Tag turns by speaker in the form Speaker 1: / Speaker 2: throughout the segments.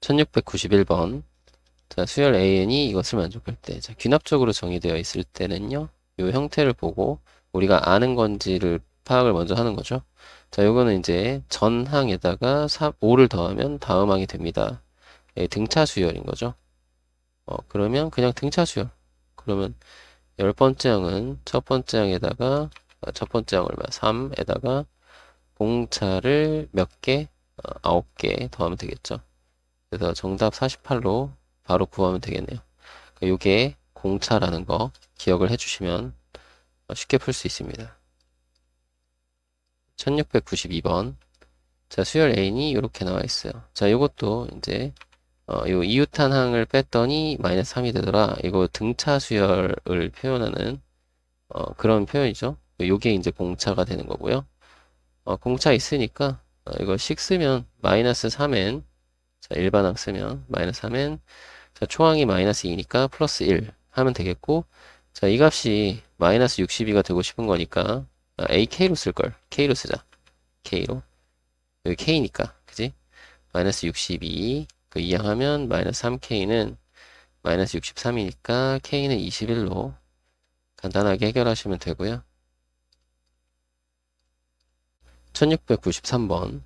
Speaker 1: 1691번. 자, 수열 AN이 이것을 만족할 때. 자, 귀납적으로 정의되어 있을 때는요. 이 형태를 보고 우리가 아는 건지를 파악을 먼저 하는 거죠. 자, 요거는 이제 전항에다가 5를 더하면 다음 항이 됩니다. 등차 수열인 거죠. 그러면 그냥 등차 수열. 그러면 열 번째 항은 첫 번째 항에다가 첫 번째 항 얼마? 3에다가 공차를 몇 개? 9개 더하면 되겠죠. 그래서 정답 48로 바로 구하면 되겠네요. 요게 공차라는 거 기억을 해주시면 쉽게 풀 수 있습니다. 1692번. 자, 수열 N이 이렇게 나와 있어요. 자, 요것도 이제 요 이웃한항을 뺐더니 마이너스 3이 되더라. 이거 등차 수열을 표현하는 그런 표현이죠. 요게 이제 공차가 되는 거고요. 공차 있으니까 이거 식 쓰면 마이너스 3n, 자, 일반항 쓰면 마이너스 3n, 자, 초항이 마이너스 2니까 플러스 1 하면 되겠고, 자, 이 값이 마이너스 62가 되고 싶은 거니까 AK로 쓸걸. K로 쓰자. K로. 여기 K니까. 그지? 마이너스 62. 그 이항하면 마이너스 3K는 마이너스 63이니까 K는 21로 간단하게 해결하시면 되고요. 1693번.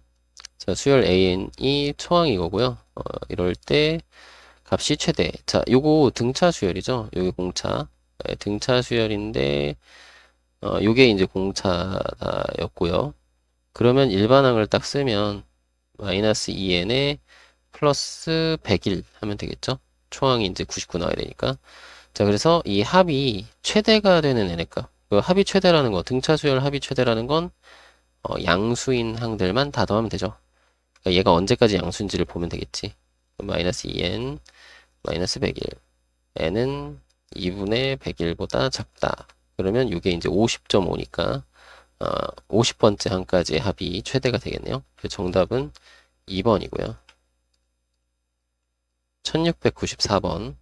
Speaker 1: 자, 수열 AN이 초항이거고요. 이럴 때 값이 최대. 자, 요거 등차 수열이죠. 요게 공차. 등차 수열인데, 요게 이제 공차였고요. 그러면 일반항을 딱 쓰면 마이너스 2n에 플러스 101 하면 되겠죠. 초항이 이제 99 나와야 되니까. 자, 그래서 이 합이 최대가 되는 n의 값. 그 합이 최대라는 거, 등차 수열 합이 최대라는 건 양수인 항들만 다 더하면 되죠. 그러니까 얘가 언제까지 양수인지를 보면 되겠지. 마이너스 2n, 마이너스 101. n은 2분의 101보다 작다. 그러면 이게 이제 50.5니까 50번째 항까지의 합이 최대가 되겠네요. 정답은 2번이고요. 1694번.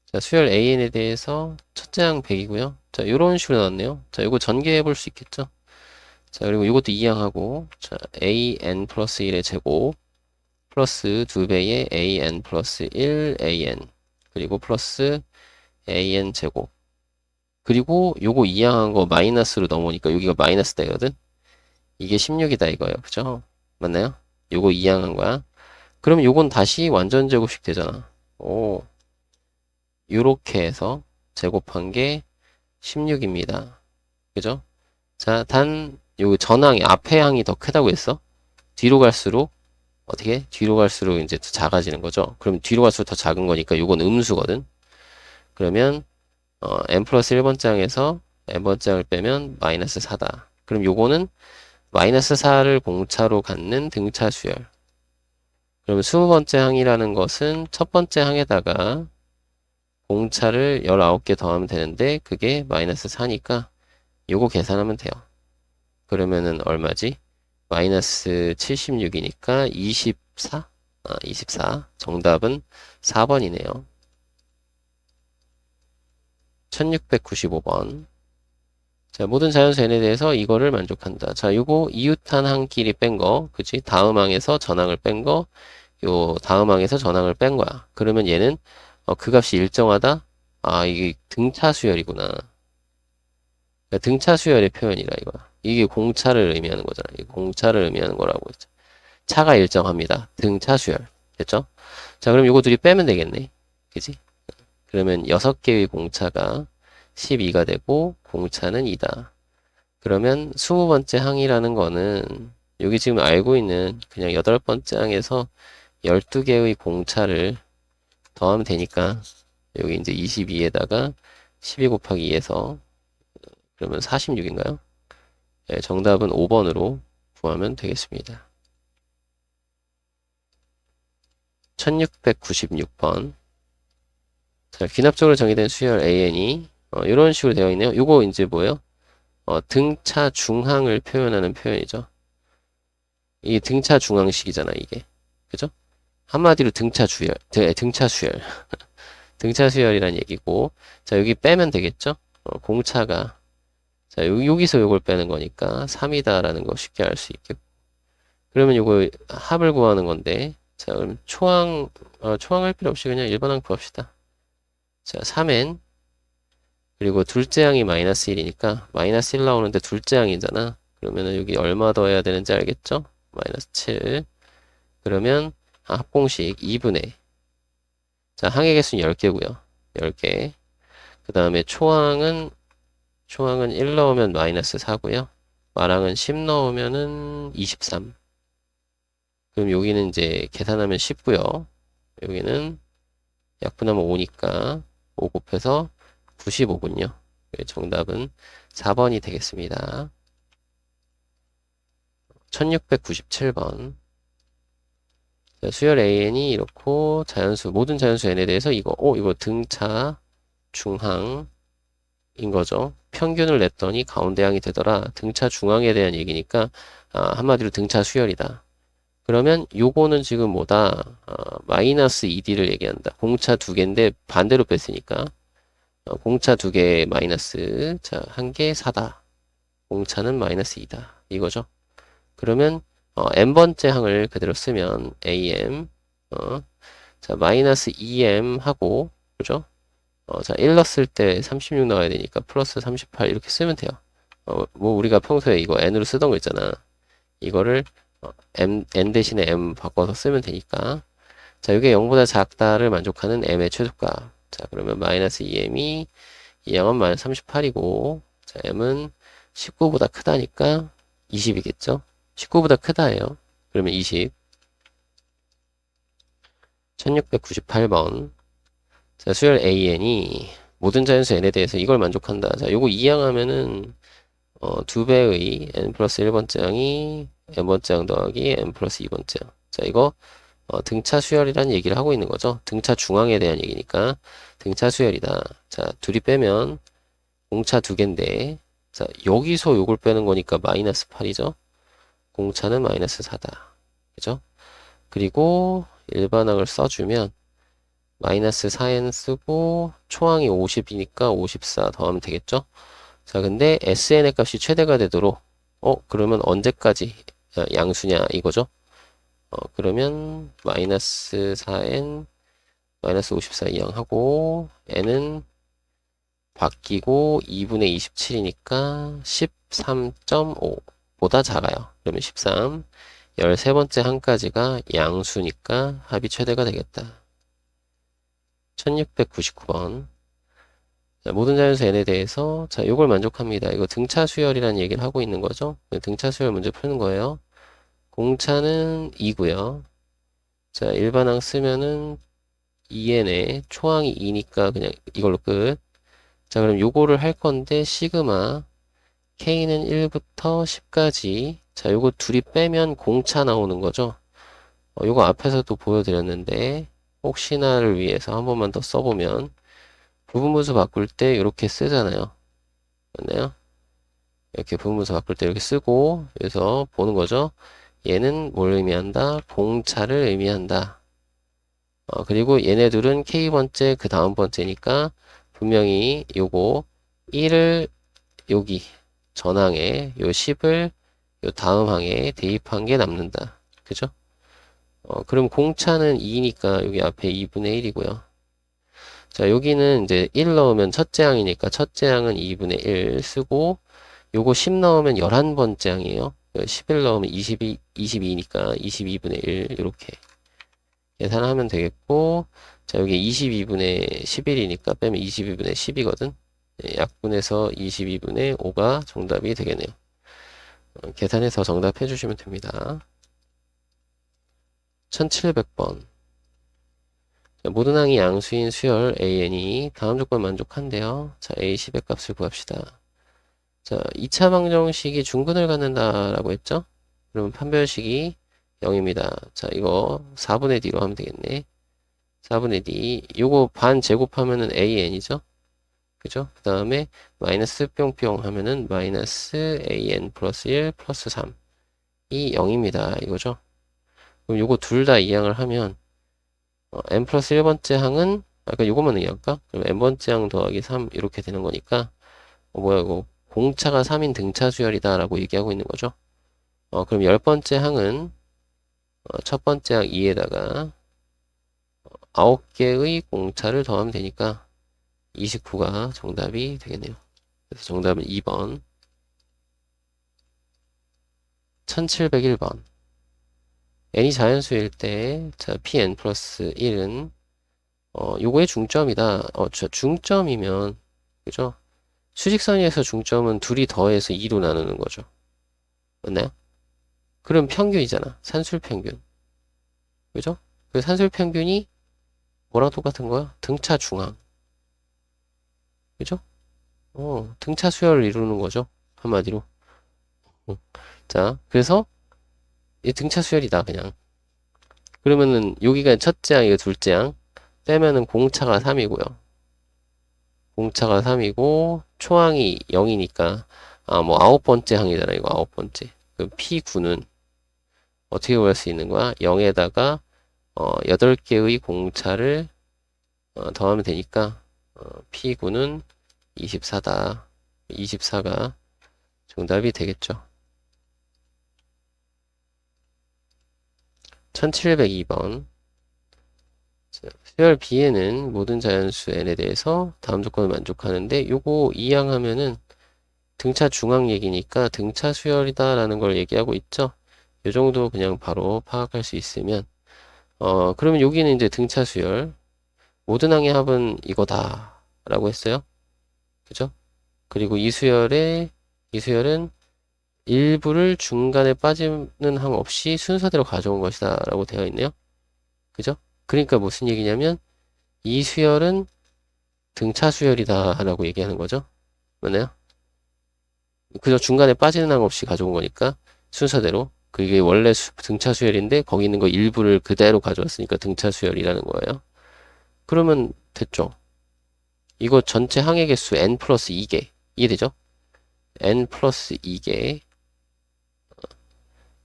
Speaker 1: 자, 수열 AN에 대해서 첫째 항 100이고요. 자, 요런 식으로 나왔네요. 자, 요거 전개해 볼 수 있겠죠? 자, 그리고 이것도 2항하고, 자, AN 플러스 1의 제곱, 플러스 2배의 AN 플러스 1 AN, 그리고 플러스 AN 제곱. 그리고 요거 이항한 거 마이너스로 넘어오니까 여기가 마이너스 되거든? 이게 16이다 이거예요. 그죠? 맞나요? 요거 이항한 거야. 그러면 요건 다시 완전 제곱식 되잖아. 오, 요렇게 해서 제곱한 게 16입니다. 그죠? 자, 요 전항이, 앞에 항이 더 크다고 했어? 뒤로 갈수록, 어떻게? 뒤로 갈수록 이제 더 작아지는 거죠? 그럼 뒤로 갈수록 더 작은 거니까 요건 음수거든? 그러면 n 플러스 1번째 항에서 n번째 항을 빼면 마이너스 4다. 그럼 요거는 마이너스 4를 공차로 갖는 등차 수열. 그러면 20번째 항이라는 것은 첫 번째 항에다가 공차를 19개 더하면 되는데 그게 마이너스 4니까 요거 계산하면 돼요. 그러면은 얼마지? 마이너스 76이니까 24? 24. 정답은 4번이네요. 1695번. 자, 모든 자연수 n에 대해서 이거를 만족한다. 자, 요거 이웃한 항끼리 뺀 거, 그치? 다음 항에서 전항을 뺀 거, 요 다음 항에서 전항을 뺀 거야. 그러면 얘는 그 값이 일정하다? 아, 이게 등차 수열이구나. 그러니까 등차 수열의 표현이라 이거야. 이게 공차를 의미하는 거잖아. 이 공차를 의미하는 거라고 했죠. 차가 일정합니다. 등차 수열. 됐죠? 자, 그럼 요거 둘이 빼면 되겠네. 그지? 그러면 6개의 공차가 12가 되고 공차는 2다. 그러면 20번째 항이라는 거는 여기 지금 알고 있는 그냥 8번째 항에서 12개의 공차를 더하면 되니까 여기 이제 22에다가 12 곱하기 2에서 그러면 46인가요? 네, 정답은 5번으로 구하면 되겠습니다. 1696번. 자, 귀납적으로 정의된 수열 AN이 이런 식으로 되어 있네요. 이거 이제 뭐예요? 등차 중항을 표현하는 표현이죠. 이게 등차 중항식이잖아, 이게. 그죠? 한마디로 등차 주열, 등차 수열. 등차 수열이란 얘기고. 자, 여기 빼면 되겠죠? 공차가. 자, 여기서 요걸 빼는 거니까 3이다라는 거 쉽게 알 수 있겠고. 그러면 요거 합을 구하는 건데, 자, 그럼 초항 할 필요 없이 그냥 일반항 구합시다. 자, 3n. 그리고 둘째 항이 마이너스 1이니까 마이너스 1 나오는데 둘째 항이잖아. 그러면은 여기 얼마 더해야 되는지 알겠죠? 마이너스 7. 그러면 합공식 2분의 자, 항의 개수는 10개고요. 10개. 그 다음에 초항은 1 넣으면 마이너스 4고요. 마랑은 10 넣으면은 23. 그럼 여기는 이제 계산하면 10고요. 여기는 약분하면 5니까 5 곱해서 95군요. 정답은 4번이 되겠습니다. 1697번. 수열 AN이 이렇고 모든 자연수 N에 대해서 이거 등차 중항인 거죠. 평균을 냈더니 가운데 항이 되더라. 등차 중항에 대한 얘기니까 한마디로 등차 수열이다. 그러면 요거는 지금 뭐다? 마이너스 2D를 얘기한다. 공차 2개인데 반대로 뺐으니까 공차 2개 마이너스 자, 1개 4다. 공차는 마이너스 2다. 이거죠. 그러면 n번째 항을 그대로 쓰면 am 자 마이너스 2m 하고 그죠? 자 1 넣었을 때 36 나와야 되니까 플러스 38 이렇게 쓰면 돼요. 뭐 우리가 평소에 이거 n으로 쓰던 거 있잖아. 이거를 n 대신에 m 바꿔서 쓰면 되니까 자 이게 0보다 작다를 만족하는 m의 최소값. 자 그러면 마이너스 2m이 이 양은 마이너스 38이고 자 m은 19보다 크다니까 20이겠죠? 19보다 크다예요. 그러면 20. 1698번. 자, 수열 AN이 모든 자연수 N에 대해서 이걸 만족한다. 자, 요거 이항하면은 2배의 N 플러스 1번째 항이 N번째 항 더하기 N 플러스 2번째 항. 자, 이거 등차 수열이라는 얘기를 하고 있는 거죠. 등차 중앙에 대한 얘기니까 등차 수열이다. 자, 둘이 빼면 공차 2개인데 자, 여기서 요걸 빼는 거니까 마이너스 8이죠. 공차는 마이너스 4다. 그죠? 그리고 일반항을 써주면 마이너스 4n 쓰고 초항이 50이니까 54 더하면 되겠죠? 자, 근데 sn의 값이 최대가 되도록 그러면 언제까지 양수냐 이거죠? 그러면 마이너스 4n 마이너스 54 이항하고 n은 바뀌고 2분의 27이니까 13.5 보다 작아요. 그러면 13 13번째 항까지가 양수니까 합이 최대가 되겠다. 1699번. 자, 모든 자연수 n에 대해서 자, 요걸 만족합니다. 이거 등차 수열이라는 얘기를 하고 있는 거죠. 등차 수열 문제 푸는 거예요. 공차는 2고요. 자, 일반항 쓰면은 2n에 초항이 2니까 그냥 이걸로 끝. 자, 그럼 요거를 할 건데 시그마 k는 1부터 10까지 자, 요거 둘이 빼면 공차 나오는 거죠. 요거 앞에서도 보여드렸는데 혹시나를 위해서 한 번만 더 써보면 부분분수 바꿀 때 이렇게 쓰잖아요. 맞나요? 이렇게 부분분수 바꿀 때 이렇게 쓰고 그래서 보는 거죠. 얘는 뭘 의미한다? 공차를 의미한다. 그리고 얘네들은 k번째 그 다음 번째니까 분명히 요거 1을 여기 전항에 요 10을 요 다음 항에 대입한 게 남는다. 그죠? 그럼 공차는 2니까 여기 앞에 2분의 1이고요. 자, 여기는 이제 1 넣으면 첫째 항이니까 첫째 항은 2분의 1 쓰고 요거 10 넣으면 11번째 항이에요. 11 넣으면 22니까 22분의 1 이렇게 계산하면 되겠고 자, 여기 22분의 11이니까 빼면 22분의 10이거든. 약분해서 22분의 5가 정답이 되겠네요. 계산해서 정답 해주시면 됩니다. 1700번. 모든 항이 양수인 수열 AN이 다음 조건 만족한대요. 자, A 10의 값을 구합시다. 자, 2차 방정식이 중근을 갖는다라고 했죠? 그러면 판별식이 0입니다. 자, 이거 4분의 D로 하면 되겠네. 4분의 D. 요거 반 제곱하면은 AN이죠? 그죠? 그 다음에 마이너스 뿅뿅 하면은 마이너스 AN 플러스 1 플러스 3. 이 0입니다. 이거죠? 그럼 요거 둘 다 이항을 하면 n 플러스 1번째 항은 아까 요것만 얘기할까? 그럼 n번째 항 더하기 3 이렇게 되는 거니까 뭐야 이거 공차가 3인 등차 수열이다 라고 얘기하고 있는 거죠. 그럼 10번째 항은 첫 번째 항 2에다가 9개의 공차를 더하면 되니까 29가 정답이 되겠네요. 그래서 정답은 2번. 1701번. n이 자연수일 때, 자, pn 플러스 1은, 요거의 중점이다. 중점이면, 그죠? 수직선에서 중점은 둘이 더해서 2로 나누는 거죠. 맞나요? 그럼 평균이잖아. 산술평균. 그죠? 그 산술평균이 뭐랑 똑같은 거야? 등차 중앙. 그죠? 등차 수열을 이루는 거죠. 한마디로. 자, 그래서 이 등차 수열이다, 그냥. 그러면은 여기가 첫째 항, 이거 둘째 항. 빼면은 공차가 3이고요. 공차가 3이고 초항이 0이니까 뭐 아홉 번째 항이잖아, 이거 아홉 번째. 그럼 P9는 어떻게 구할 수 있는 거야? 0에다가 8개의 공차를 더하면 되니까 P9는 24다. 24가 정답이 되겠죠. 1702번. 수열 B에는 모든 자연수 N에 대해서 다음 조건을 만족하는데 요거 이항하면은 등차 중앙 얘기니까 등차 수열이다 라는 걸 얘기하고 있죠. 요 정도 그냥 바로 파악할 수 있으면 그러면 여기는 이제 등차 수열 모든 항의 합은 이거다 라고 했어요. 그죠? 그리고 이 수열은 일부를 중간에 빠지는 항 없이 순서대로 가져온 것이다 라고 되어 있네요. 그죠? 그러니까 무슨 얘기냐면 이 수열은 등차 수열이다 라고 얘기하는 거죠. 맞나요? 그저 중간에 빠지는 항 없이 가져온 거니까 순서대로 그게 원래 등차 수열인데 거기 있는 거 일부를 그대로 가져왔으니까 등차 수열이라는 거예요. 그러면 됐죠. 이거 전체 항의 개수 n 플러스 2개 이해되죠? n 플러스 2개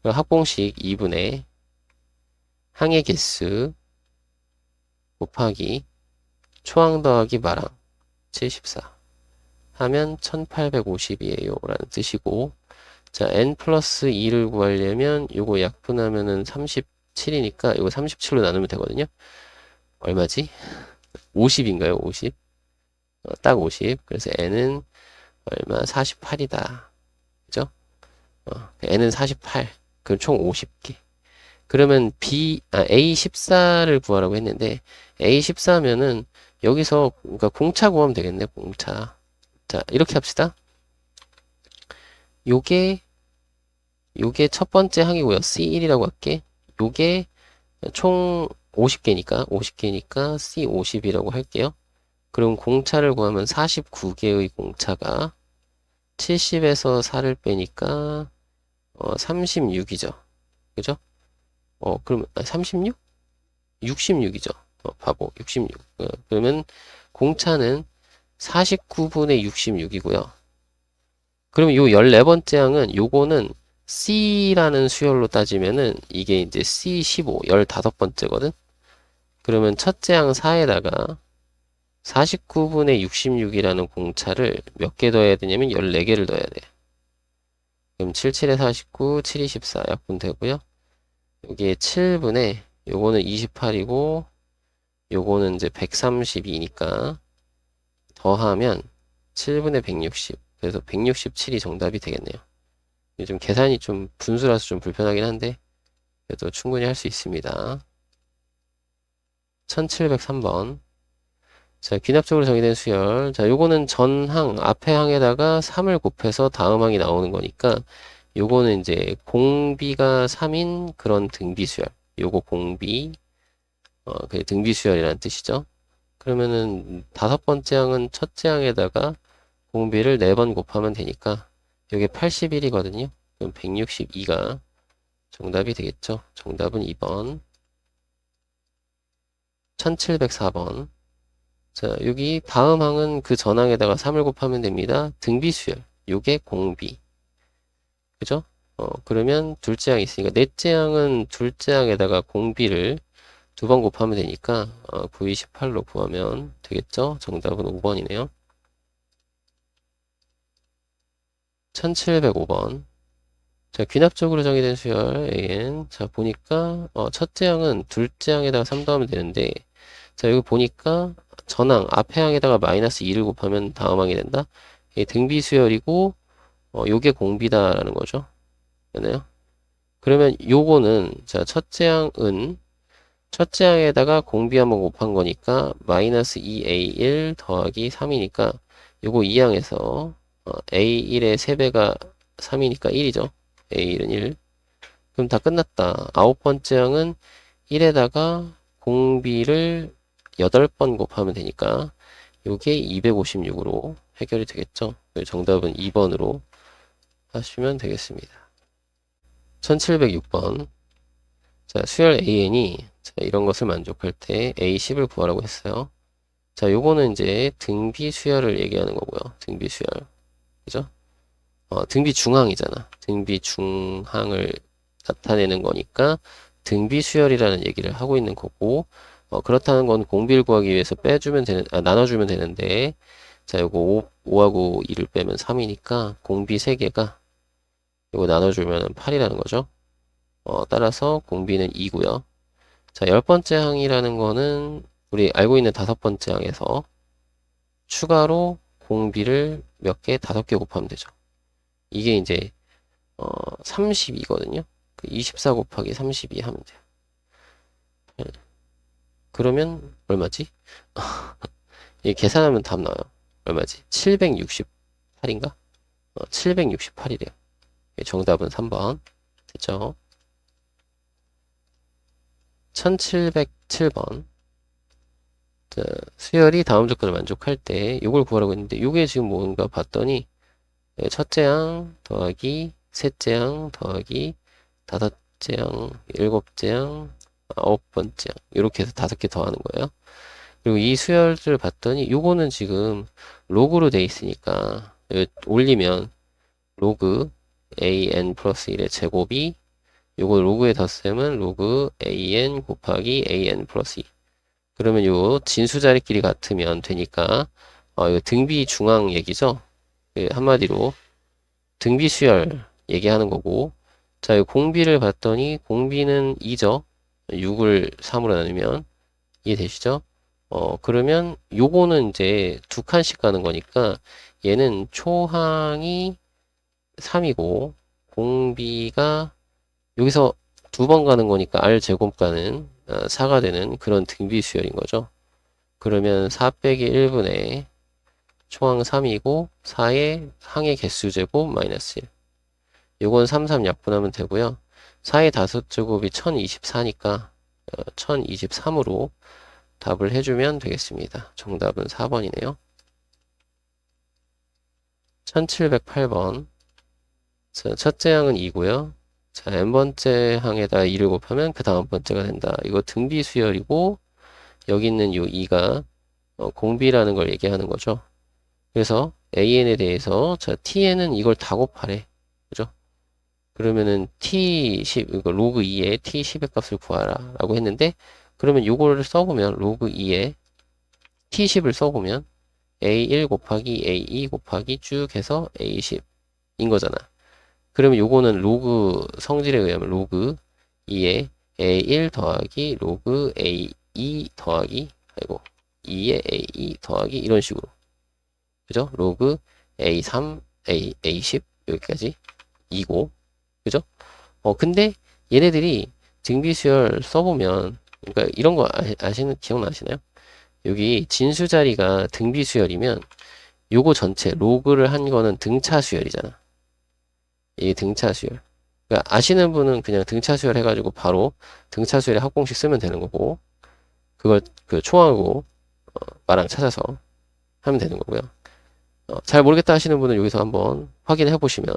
Speaker 1: 합공식 2분의 항의 개수 곱하기 초항 더하기 마랑 74 하면 1850이에요 라는 뜻이고 자 n 플러스 2를 구하려면 요거 약분하면은 37이니까 요거 37로 나누면 되거든요. 얼마지? 50인가요? 50? 딱 50. 그래서 n은 얼마? 48이다. 그죠? n은 48. 그럼 총 50개. 그러면 A14를 구하라고 했는데 A14면은 여기서 그러니까 공차 구하면 되겠네. 공차. 자, 이렇게 합시다. 요게 첫 번째 항이고요. C1이라고 할게. 요게 총 50개니까 C50이라고 할게요. 그럼 공차를 구하면 49개의 공차가 70에서 4를 빼니까 36이죠. 그죠? 그럼 36? 66이죠. 바보. 66. 그러면 공차는 49분의 66이고요. 그럼 요 14번째 항은 요거는 C라는 수열로 따지면은 이게 이제 C15, 15번째거든? 그러면 첫째 항 4에다가 49분의 66이라는 공차를 몇 개 더해야 되냐면 14개를 더해야 돼. 그럼 77에 49, 7, 24 약분 되고요. 여기에 7분의 요거는 28이고 요거는 이제 132니까 더하면 7분의 160. 그래서 167이 정답이 되겠네요. 요즘 계산이 좀 분수라서 좀 불편하긴 한데 그래도 충분히 할 수 있습니다. 1703번. 자, 귀납적으로 정의된 수열. 자, 요거는 전항, 앞에 항에다가 3을 곱해서 다음 항이 나오는 거니까 요거는 이제 공비가 3인 그런 등비 수열. 요거 공비, 그 등비 수열이라는 뜻이죠. 그러면은 다섯 번째 항은 첫째 항에다가 공비를 4번 곱하면 되니까 요게 81이거든요. 그럼 162가 정답이 되겠죠. 정답은 2번. 1704번. 자, 여기 다음 항은 그 전항에다가 3을 곱하면 됩니다. 등비수열. 요게 공비. 그죠? 그러면 둘째 항이 있으니까 넷째 항은 둘째 항에다가 공비를 2번 곱하면 되니까 9, 28로 구하면 되겠죠? 정답은 5번이네요. 1705번. 자, 귀납적으로 정의된 수열 an. 자, 보니까 첫째 항은 둘째 항에다가 3 더하면 되는데, 자, 여기 보니까 전항 앞에 항에다가 마이너스 2를 곱하면 다음 항이 된다. 이게 등비 수열이고 요게 공비다라는 거죠. 되나요? 그러면 요거는 자, 첫째 항에다가 공비 한번 곱한 거니까 마이너스 2a1 더하기 3이니까 요거 2항에서 a1의 3배가 3이니까 1이죠. a1은 1. 그럼 다 끝났다. 아홉 번째 항은 1에다가 공비를 8번 곱하면 되니까 요게 256으로 해결이 되겠죠. 정답은 2번으로 하시면 되겠습니다. 1706번. 자, 수열 AN이 자, 이런 것을 만족할 때 A10을 구하라고 했어요. 자, 요거는 이제 등비 수열을 얘기하는 거고요. 등비 수열. 그죠? 등비 중항이잖아. 등비 중항을 나타내는 거니까 등비 수열이라는 얘기를 하고 있는 거고, 그렇다는 건 공비를 구하기 위해서 나눠주면 되는데, 자, 요거 5하고 2를 빼면 3이니까 공비 3개가 요거 나눠주면 8이라는 거죠. 따라서 공비는 2고요. 자, 10번째 항이라는 거는 우리 알고 있는 5번째 항에서 추가로 공비를 몇 개? 5개 곱하면 되죠. 이게 이제 32거든요. 24 곱하기 32 하면 돼요. 네. 그러면 얼마지? 이 계산하면 답 나와요. 얼마지? 768인가? 768이래요. 정답은 3번. 됐죠? 1707번. 자, 수열이 다음 조건을 만족할 때 이걸 구하라고 했는데 이게 지금 뭔가 봤더니 첫째 항 더하기 셋째 항 더하기 다섯째 항, 일곱째 항, 아홉 번째 항 이렇게 해서 5개 더하는 거예요. 그리고 이 수열을 봤더니 요거는 지금 로그로 돼 있으니까 올리면 로그 an 플러스 1의 제곱이 요거 로그에 덧셈은 로그 an 곱하기 an 플러스 2. 그러면 요 진수 자리끼리 같으면 되니까 이거 등비 중앙 얘기죠. 한마디로 등비 수열 얘기하는 거고, 자, 이 공비를 봤더니 공비는 2죠. 6을 3으로 나누면 이해되시죠? 그러면 요거는 이제 2칸씩 가는 거니까 얘는 초항이 3이고 공비가 여기서 2번 가는 거니까 R 제곱가는 4가 되는 그런 등비 수열인 거죠. 그러면 4 빼기 1분의 초항 3이고 4의 항의 개수 제곱 마이너스 1. 요건 3, 3 약분하면 되고요. 4의 5제곱이 1024니까 1023으로 답을 해주면 되겠습니다. 정답은 4번이네요. 1708번. 자, 첫째 항은 2고요. 자, n번째 항에다 2를 곱하면 그 다음 번째가 된다. 이거 등비 수열이고 여기 있는 요 2가 공비라는 걸 얘기하는 거죠. 그래서 an에 대해서 자, tn은 이걸 다 곱하래. 그죠? 그러면은 t10 이거 로그 2에 t10의 값을 구하라 라고 했는데, 그러면 요거를 써보면 로그 2에 t10을 써보면 a1 곱하기 a2 곱하기 쭉 해서 a10인 거잖아. 그러면 요거는 로그 성질에 의하면 로그 2에 a1 더하기 로그 a2 더하기 아이고 2에 a2 더하기 이런 식으로, 그죠? 로그 a3 a10 여기까지 2고, 그죠? 근데 얘네들이 등비수열 써보면, 그러니까 이런 거 기억나시나요? 여기 진수 자리가 등비수열이면 요거 전체 로그를 한 거는 등차수열이잖아. 이게 등차수열. 그러니까 아시는 분은 그냥 등차수열 해가지고 바로 등차수열의 합공식 쓰면 되는 거고, 그걸 그 총하고 마랑 찾아서 하면 되는 거고요. 잘 모르겠다 하시는 분은 여기서 한번 확인해 보시면,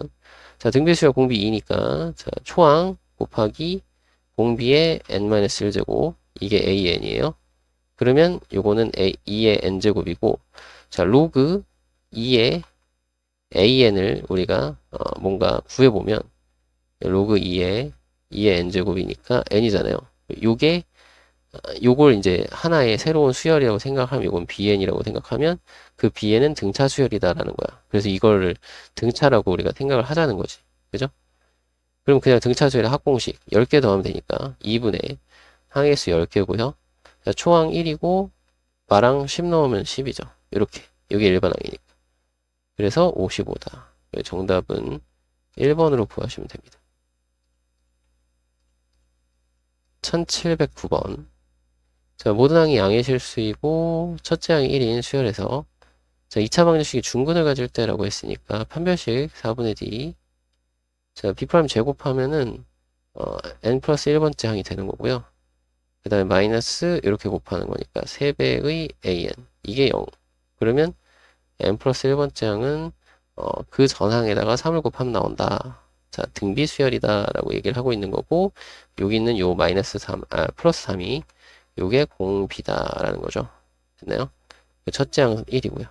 Speaker 1: 자, 등비수열 공비 2니까 자, 초항 곱하기 공비의 n-1제곱 이게 an이에요. 그러면 요거는 2의 n제곱이고, 자, 로그 2의 an을 우리가 뭔가 구해보면 로그 2의 n제곱이니까 n이잖아요. 요걸 이제 하나의 새로운 수열이라고 생각하면 요건 bn이라고 생각하면 그 bn은 등차 수열이다라는 거야. 그래서 이거를 등차라고 우리가 생각을 하자는 거지. 그죠? 그럼 그냥 등차수열의 합공식 10개 더하면 되니까 2분의 항의수 10개고요. 초항 1이고 마랑 10 넣으면 10이죠. 이렇게. 여기 일반항이니까. 그래서 55다. 정답은 1번으로 구하시면 됩니다. 1709번. 자, 모든 항이 양의 실수이고 첫째 항이 1인 수열에서 자, 2차 방정식이 중근을 가질 때라고 했으니까 판별식 4분의 d 자, b' 제곱하면은 n 플러스 1번째 항이 되는 거고요. 그 다음에 마이너스 이렇게 곱하는 거니까 3배의 an 이게 0. 그러면 n 플러스 1번째 항은 그 전항에다가 3을 곱하면 나온다. 자, 등비 수열이다 라고 얘기를 하고 있는 거고 여기 있는 요 마이너스 3, 플러스 3이 요게 공비다 라는 거죠. 됐나요? 첫째 항은 1이고요.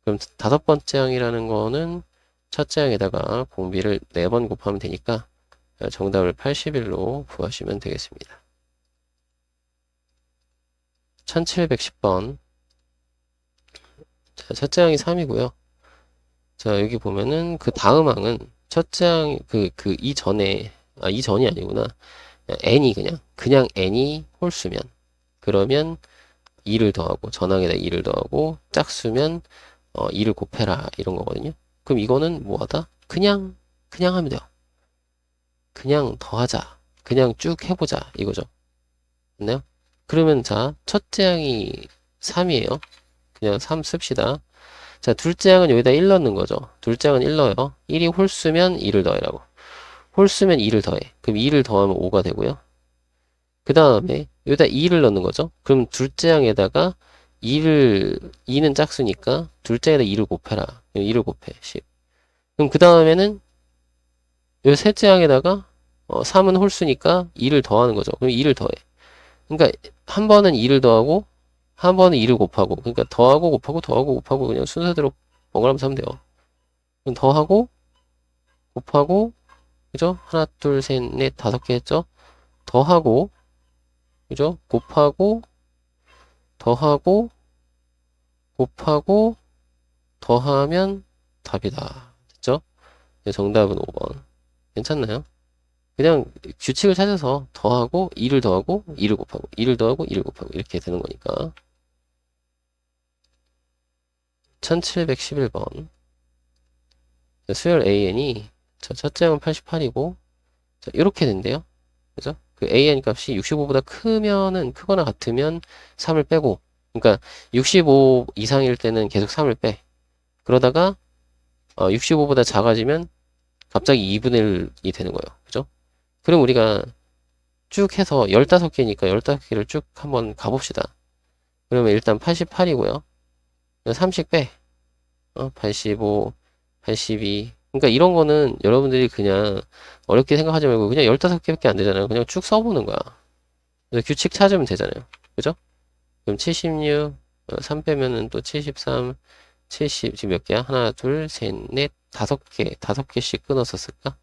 Speaker 1: 그럼 다섯 번째 항이라는 거는 첫째 항에다가 공비를 4번 곱하면 되니까 정답을 81로 구하시면 되겠습니다. 1710번. 자, 첫째 항이 3이고요. 자, 여기 보면은 그 다음 항은 첫째 항, 이전에, 이전이 아니구나. n이 그냥 n이 홀수면, 그러면 2를 더하고, 전항에다 2를 더하고, 짝수면, 2를 곱해라. 이런 거거든요. 그럼 이거는 뭐하다? 그냥 하면 돼요. 그냥 더하자. 그냥 쭉 해보자. 이거죠. 됐나요? 그러면 자, 첫째 항이 3이에요. 그냥 3 씁시다. 자, 둘째 항은 여기다 1 넣는 거죠. 둘째 항은 1 넣어요. 1이 홀수면 2를 더해라고. 홀수면 2를 더해. 그럼 2를 더하면 5가 되고요. 그 다음에 여기다 2를 넣는 거죠. 그럼 둘째 항에다가 2는 짝수니까 둘째에다 2를 곱해라. 2를 곱해. 10. 그럼 그 다음에는 요 셋째 항에다가 3은 홀수니까 2를 더하는 거죠. 그럼 2를 더해. 그러니까 한 번은 2를 더하고 한 번은 2를 곱하고 그러니까 더하고 곱하고 더하고 곱하고 그냥 순서대로 번갈아가면서 하면 돼요. 그럼 더하고 곱하고 그죠? 하나 둘 셋 넷 다섯 개 했죠? 더하고 그죠? 곱하고 더하고 곱하고 더하면 답이다. 됐죠? 네, 정답은 5번. 괜찮나요? 그냥 규칙을 찾아서 더하고 2를 더하고 2를 곱하고 2를 더하고 2를 곱하고 이렇게 되는 거니까. 1711번. 수열 AN이 첫째 항은 88이고 이렇게 된대요. 그죠? 그 AN 값이 65보다 크면은 크거나 같으면 3을 빼고 그러니까 65 이상일 때는 계속 3을 빼. 그러다가 65보다 작아지면 갑자기 2분의 1이 되는 거예요. 그죠? 그럼 우리가 쭉 해서 15개니까 15개를 쭉 한번 가봅시다. 그러면 일단 88이고요. 30 빼. 85, 82. 그러니까 이런 거는 여러분들이 그냥 어렵게 생각하지 말고 그냥 15개밖에 안 되잖아요. 그냥 쭉 써보는 거야. 그래서 규칙 찾으면 되잖아요. 그죠? 그럼 76, 3 빼면은 또 73, 70, 지금 몇 개야? 하나, 둘, 셋, 넷, 5개, 5개씩 끊어서 쓸까?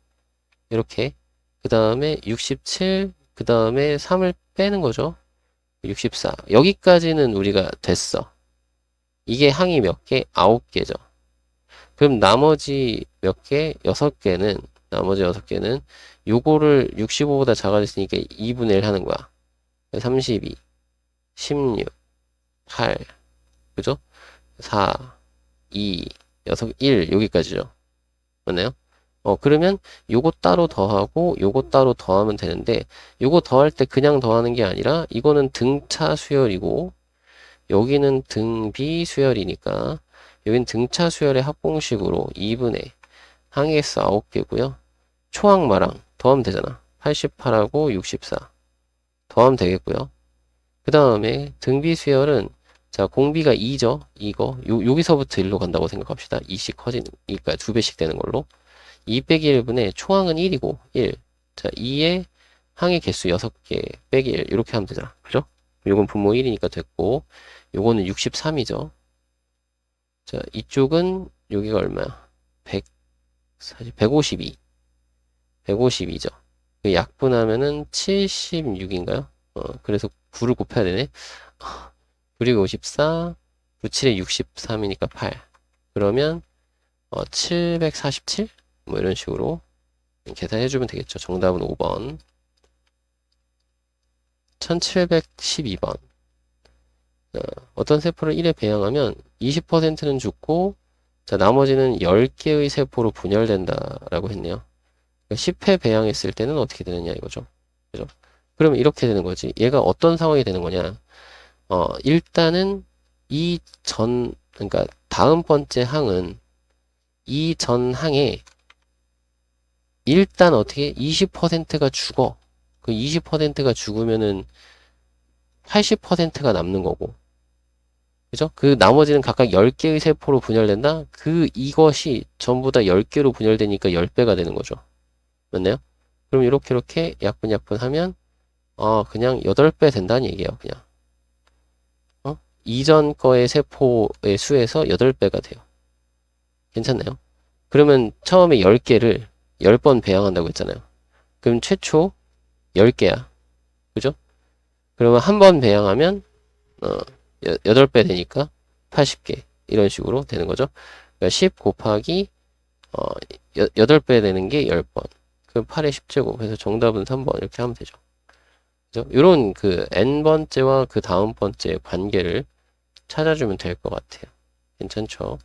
Speaker 1: 이렇게. 그 다음에 67, 그 다음에 3을 빼는 거죠. 64. 여기까지는 우리가 됐어. 이게 항이 몇 개? 9개죠. 그럼 나머지 몇 개? 6개는, 나머지 6개는 요거를 65보다 작아졌으니까 2분의 1 하는 거야. 32, 16, 8, 그죠? 4, 2, 6, 1, 여기까지죠. 맞나요? 그러면 요거 따로 더하고 요거 따로 더하면 되는데 요거 더할 때 그냥 더하는 게 아니라 이거는 등차 수열이고 여기는 등비 수열이니까 여긴 등차 수열의 합공식으로 2분의 항의 수 9개고요. 초항마랑 더하면 되잖아. 88하고 64 더하면 되겠고요. 그 다음에 등비 수열은 자 공비가 2죠. 이거 여기서부터 1로 간다고 생각합시다. 2씩 커지는 그러니까 2배씩 되는 걸로 2 빼기 1분의 초항은 1이고 1. 자 2에 항의 개수 6개 빼기 1 이렇게 하면 되잖아. 그죠? 요건 분모 1이니까 됐고 요거는 63이죠. 자 이쪽은 여기가 얼마야? 100 사실 152 152죠. 약분하면은 76인가요? 그래서 9를 곱해야 되네. 그리고 54 97에 63이니까 8 그러면 747? 뭐 이런 식으로 계산해주면 되겠죠. 정답은 5번. 1712번. 어떤 세포를 1에 배양하면 20%는 죽고, 자, 나머지는 10개의 세포로 분열된다라고 했네요. 10회 배양했을 때는 어떻게 되느냐 이거죠. 그죠? 그러면 이렇게 되는 거지. 얘가 어떤 상황이 되는 거냐. 일단은 그러니까 다음 번째 항은 이 전 항에 일단 어떻게 20%가 죽어. 그 20%가 죽으면은 80%가 남는 거고. 그죠? 그 나머지는 각각 10개의 세포로 분열된다? 이것이 전부 다 10개로 분열되니까 10배가 되는 거죠. 맞나요? 그럼 이렇게 약분 하면, 그냥 8배 된다는 얘기예요, 그냥. 이전 거의 세포의 수에서 8배가 돼요. 괜찮나요? 그러면 처음에 10개를 10번 배양한다고 했잖아요. 그럼 최초 10개야. 그죠? 그러면 한 번 배양하면, 8배 되니까 80개. 이런 식으로 되는 거죠. 그러니까 10 곱하기, 8배 되는 게 10번. 그럼 8의 10제곱. 그래서 정답은 3번. 이렇게 하면 되죠. 그죠? 요런 그 n번째와 그 다음 번째 관계를 찾아주면 될 것 같아요. 괜찮죠?